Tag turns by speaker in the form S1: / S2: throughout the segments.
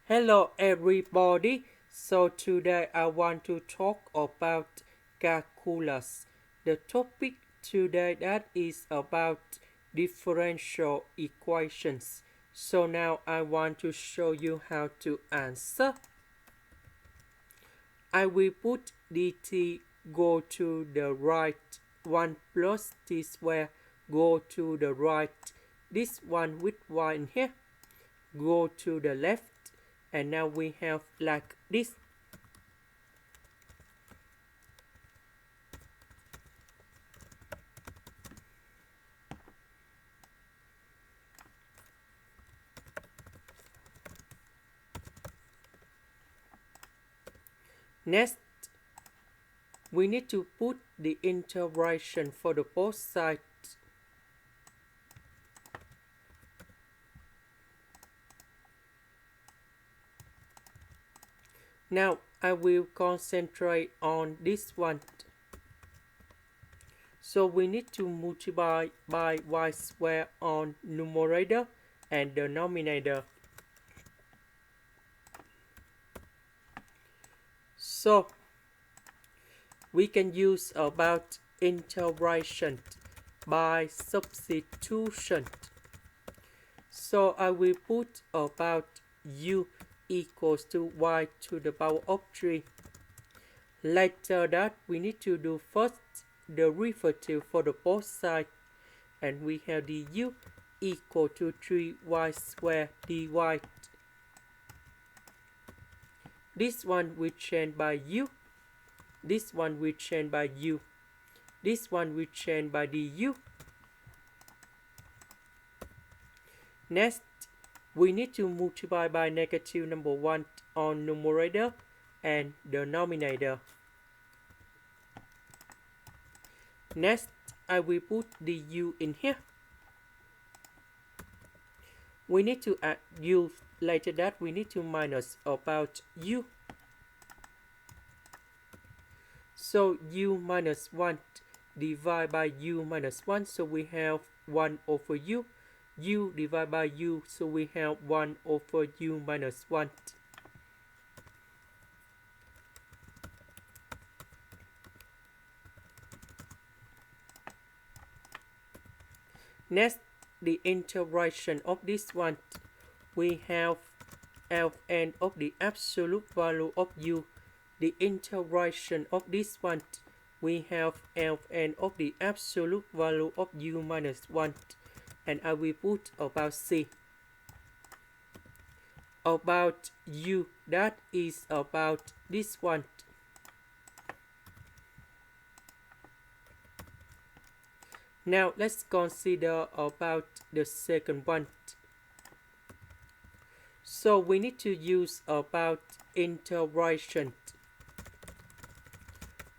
S1: Hello everybody. So today I want to talk about calculus. The topic today that is about differential equations. So now I want to show you how to answer. I will put dt go to the right, 1 plus t square go to the right, this one with y in here go to the left, and now we have like this. Next, we need to put the integration for the both sides. Now I will concentrate on this one. So we need to multiply by y squared on numerator and denominator. So we can use about integration by substitution. So I will put about u equals to y to the power of 3. Later that we need to do first the derivative for the both sides, and we have du equal to 3y squared dy. This one we change by u, this one we change by u, this one we change by du. Next, we need to multiply by negative number 1 on numerator and denominator. Next, I will put the u in here. We need to add u. Later that we need to minus about u. So u minus 1 divided by u minus 1. So we have 1 over u. U divided by u. So we have 1 over u minus 1. Next, the integration of this one. We have Ln of the absolute value of u. The integration of this one. We have Ln of the absolute value of u minus 1. And I will put about c. About u, that is about this one. Now let's consider about the second one. So we need to use about integration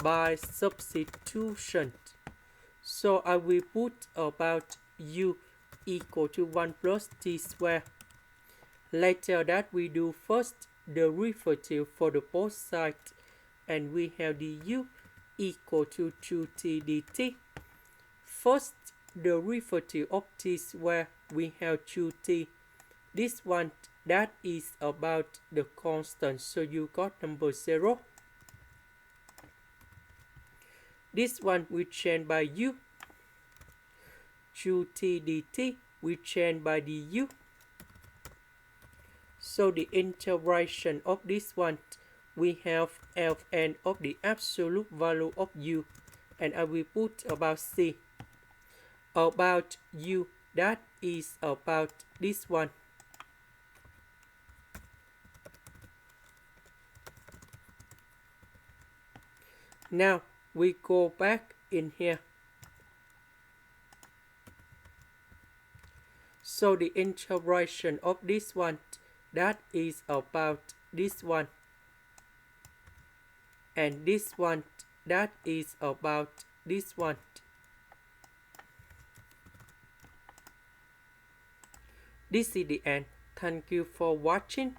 S1: by substitution. So I will put about u equal to 1 plus t squared. Later that we do first the derivative for the both sides, and we have du equal to 2t dt. First derivative of t squared, we have 2t. This one, that is about the constant, so you got number 0. This one we change by u. 2t dt we change by du. So the integration of this one, we have Ln of the absolute value of u, and I will put about c. About u, that is about this one. Now we go back in here. So the integration of this one, that is about this one. And this one, that is about this one. This is the end. Thank you for watching.